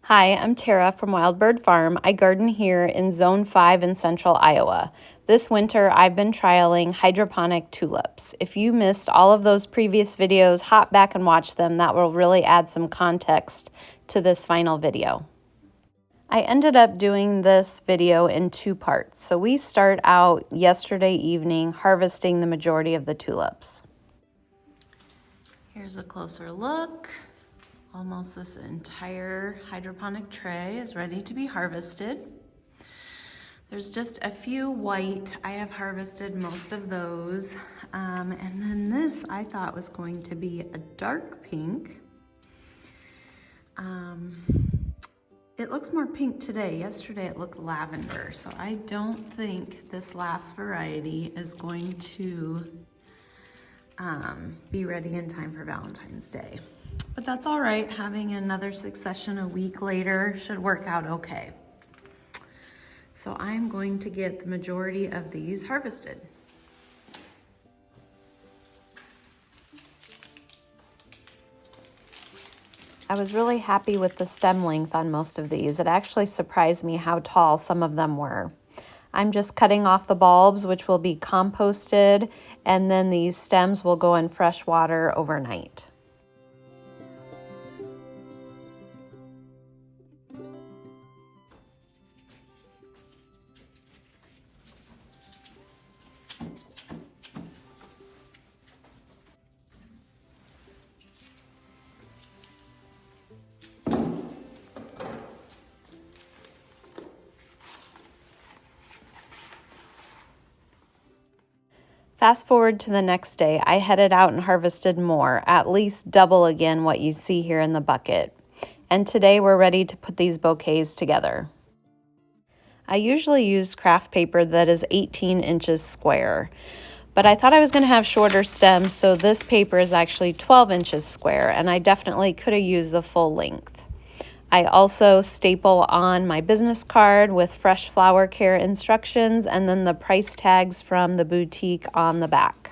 Hi, I'm Tara from Wild Bird Farm. I garden here in Zone 5 in central Iowa. This winter, I've been trialing hydroponic tulips. If you missed all of those previous videos, hop back and watch them. That will really add some context to this final video. I ended up doing this video in two parts. So we start out yesterday evening harvesting the majority of the tulips. Here's a closer look. Almost this entire hydroponic tray is ready to be harvested. There's just a few white. I have harvested most of those. And then this I thought was going to be a dark pink. It looks more pink today. Yesterday it looked lavender. So I don't think this last variety is going to be ready in time for Valentine's Day. But that's all right. Having another succession a week later should work out okay. So I'm going to get the majority of these harvested. I was really happy with the stem length on most of these. It actually surprised me how tall some of them were. I'm just cutting off the bulbs, which will be composted, and then these stems will go in fresh water overnight. Fast forward to the next day, I headed out and harvested more, at least double again what you see here in the bucket. And today we're ready to put these bouquets together. I usually use craft paper that is 18 inches square, but I thought I was going to have shorter stems, so this paper is actually 12 inches square, and I definitely could have used the full length. I also staple on my business card with fresh flower care instructions and then the price tags from the boutique on the back.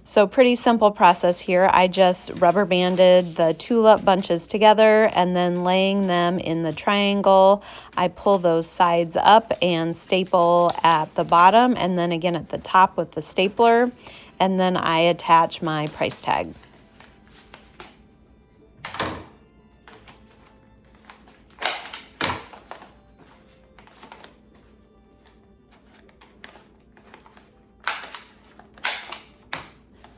So pretty simple process here. I just rubber banded the tulip bunches together and then laying them in the triangle, I pull those sides up and staple at the bottom and then again at the top with the stapler, and then I attach my price tag.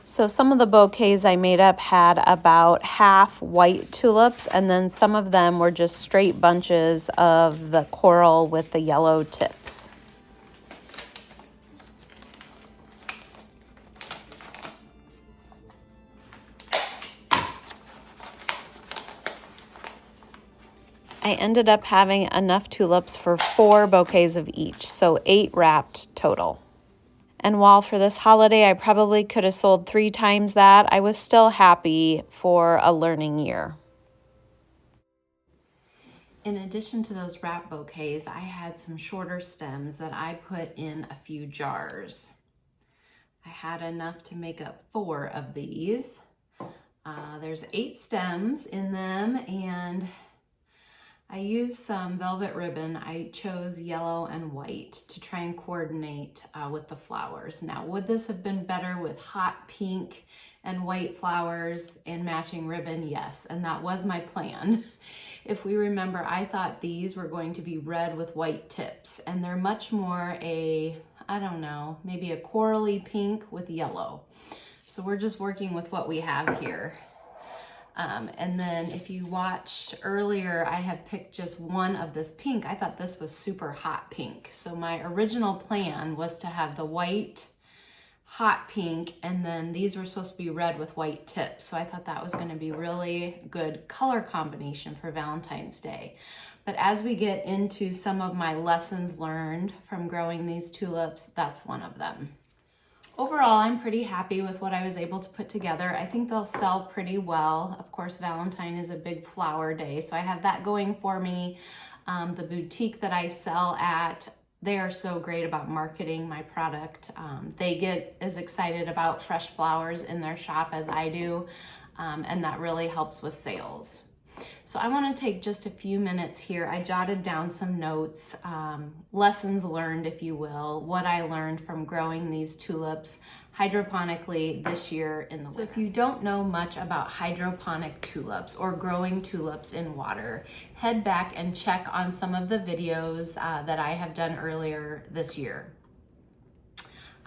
So some of the bouquets I made up had about half white tulips, and then some of them were just straight bunches of the coral with the yellow tips. I ended up having enough tulips for 4 bouquets of each, so 8 wrapped total. And while for this holiday I probably could have sold 3 times that, I was still happy for a learning year. In addition to those wrap bouquets, I had some shorter stems that I put in a few jars. I had enough to make up 4 of these. There's 8 stems in them, and I used some velvet ribbon. I chose yellow and white to try and coordinate with the flowers. Now, would this have been better with hot pink and white flowers and matching ribbon? Yes, and that was my plan. If we remember, I thought these were going to be red with white tips, and they're much more I don't know, maybe a corally pink with yellow. So we're just working with what we have here. And then if you watched earlier, I had picked just one of this pink. I thought this was super hot pink. So my original plan was to have the white hot pink, and then these were supposed to be red with white tips. So I thought that was going to be really good color combination for Valentine's Day. But as we get into some of my lessons learned from growing these tulips, that's one of them. Overall, I'm pretty happy with what I was able to put together. I think they'll sell pretty well. Of course, Valentine is a big flower day, so I have that going for me. The boutique that I sell at, they are so great about marketing my product. They get as excited about fresh flowers in their shop as I do, and that really helps with sales. So I want to take just a few minutes here. I jotted down some notes, lessons learned, if you will, what I learned from growing these tulips hydroponically this year in the winter. So if you don't know much about hydroponic tulips or growing tulips in water, head back and check on some of the videos that I have done earlier this year.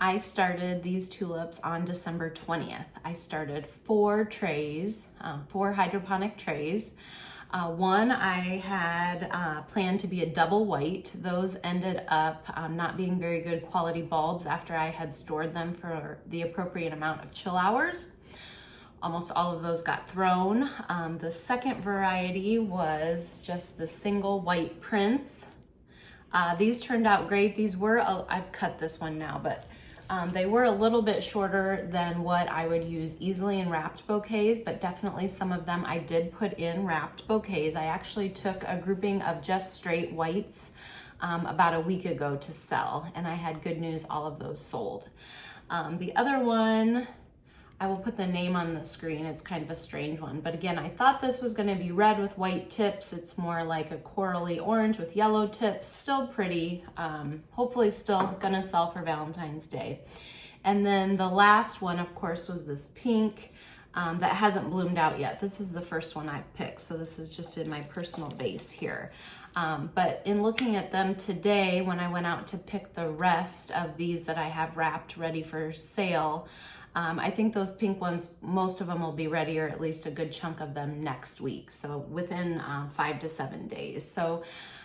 I started these tulips on December 20th. I started 4 trays, 4 hydroponic trays. One I had planned to be a double white. Those ended up not being very good quality bulbs after I had stored them for the appropriate amount of chill hours. Almost all of those got thrown. The second variety was just the single white prince. These turned out great. These were, I've cut this one now, but they were a little bit shorter than what I would use easily in wrapped bouquets, but definitely some of them I did put in wrapped bouquets. I actually took a grouping of just straight whites about a week ago to sell, and I had good news, all of those sold. The other one, I will put the name on the screen. It's kind of a strange one, but again, I thought this was gonna be red with white tips. It's more like a corally orange with yellow tips, still pretty. Hopefully still gonna sell for Valentine's Day. And then the last one, of course, was this pink that hasn't bloomed out yet. This is the first one I've picked, so this is just in my personal vase here. But in looking at them today, when I went out to pick the rest of these that I have wrapped ready for sale, I think those pink ones, most of them will be ready, or at least a good chunk of them next week. So within 5 to 7 days. So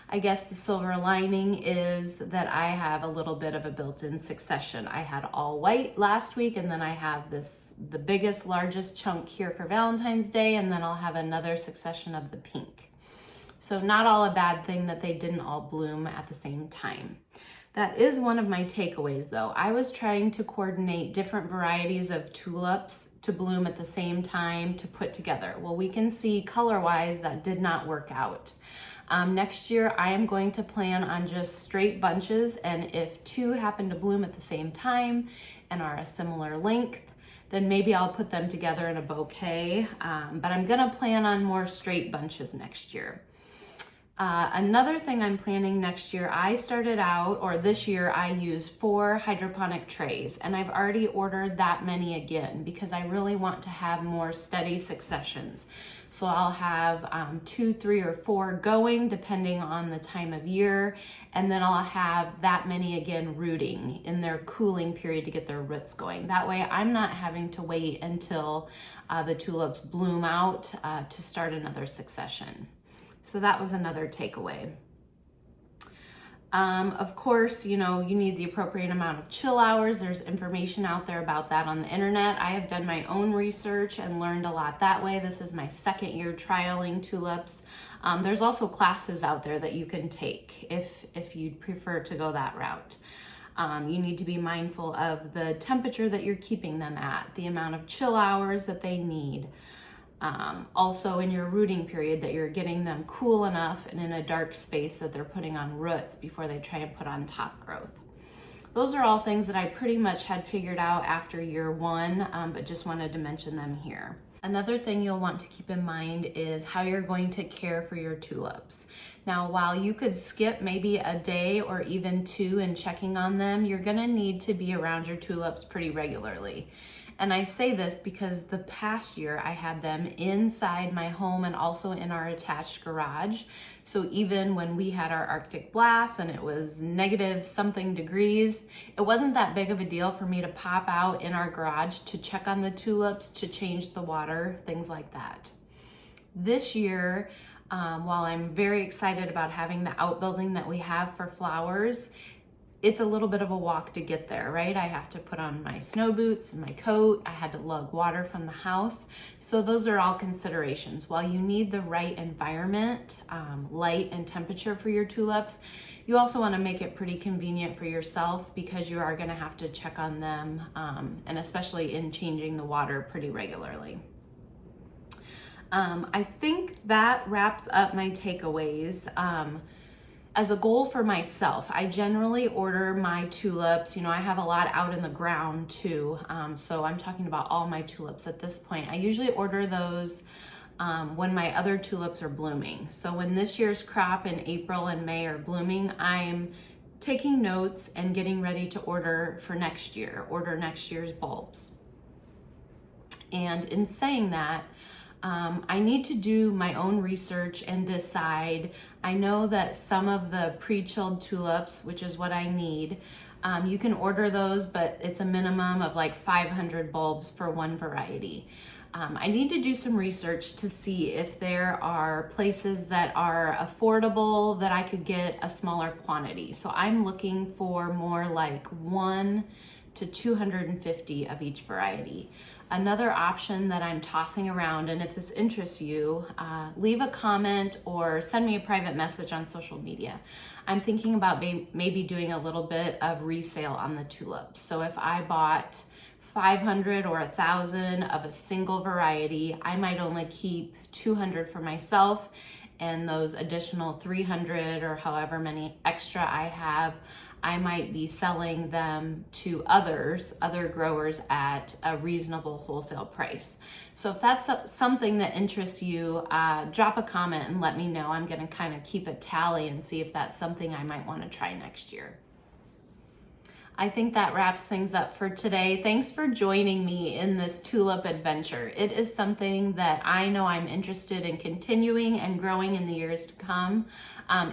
I guess the silver lining is that I have a little bit of a built-in succession. I had all white last week, and then I have the biggest, largest chunk here for Valentine's Day, and then I'll have another succession of the pink. So not all a bad thing that they didn't all bloom at the same time. That is one of my takeaways though. I was trying to coordinate different varieties of tulips to bloom at the same time to put together. Well, we can see color-wise that did not work out. Next year, I am going to plan on just straight bunches, and if 2 happen to bloom at the same time and are a similar length, then maybe I'll put them together in a bouquet, but I'm gonna plan on more straight bunches next year. Another thing I'm planning next year, this year I used 4 hydroponic trays, and I've already ordered that many again because I really want to have more steady successions. So I'll have 2, 3, or 4 going depending on the time of year, and then I'll have that many again rooting in their cooling period to get their roots going. That way I'm not having to wait until the tulips bloom out to start another succession. So that was another takeaway. Of course, you need the appropriate amount of chill hours. There's information out there about that on the internet. I have done my own research and learned a lot that way. This is my 2nd year trialing tulips. There's also classes out there that you can take if you'd prefer to go that route. You need to be mindful of the temperature that you're keeping them at, the amount of chill hours that they need. Also in your rooting period, that you're getting them cool enough and in a dark space that they're putting on roots before they try and put on top growth. Those are all things that I pretty much had figured out after year 1, but just wanted to mention them here. Another thing you'll want to keep in mind is how you're going to care for your tulips. Now, while you could skip maybe a day or even 2 in checking on them, you're gonna need to be around your tulips pretty regularly. And I say this because the past year I had them inside my home and also in our attached garage. So even when we had our Arctic blast and it was negative something degrees, it wasn't that big of a deal for me to pop out in our garage to check on the tulips, to change the water, things like that. This year, while I'm very excited about having the outbuilding that we have for flowers, it's a little bit of a walk to get there, right? I have to put on my snow boots and my coat. I had to lug water from the house. So those are all considerations. While you need the right environment, light and temperature for your tulips, you also want to make it pretty convenient for yourself because you are going to have to check on them, and especially in changing the water pretty regularly. I think that wraps up my takeaways. As a goal for myself, I generally order my tulips. I have a lot out in the ground too. So I'm talking about all my tulips at this point. I usually order those when my other tulips are blooming. So when this year's crop in April and May are blooming, I'm taking notes and getting ready to order for next year, order next year's bulbs. And in saying that, I need to do my own research and decide. I know that some of the pre-chilled tulips, which is what I need, you can order those, but it's a minimum of like 500 bulbs for one variety. I need to do some research to see if there are places that are affordable that I could get a smaller quantity. So I'm looking for more like 1 to 250 of each variety. Another option that I'm tossing around, and if this interests you, leave a comment or send me a private message on social media. I'm thinking about maybe doing a little bit of resale on the tulips. So if I bought 500 or 1,000 of a single variety, I might only keep 200 for myself, and those additional 300 or however many extra I have, I might be selling them to other growers at a reasonable wholesale price. So if that's something that interests you, drop a comment and let me know. I'm gonna kind of keep a tally and see if that's something I might wanna try next year. I think that wraps things up for today. Thanks for joining me in this tulip adventure. It is something that I know I'm interested in continuing and growing in the years to come.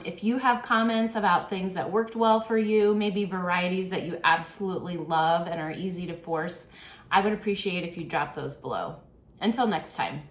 If you have comments about things that worked well for you, maybe varieties that you absolutely love and are easy to force, I would appreciate if you drop those below. Until next time.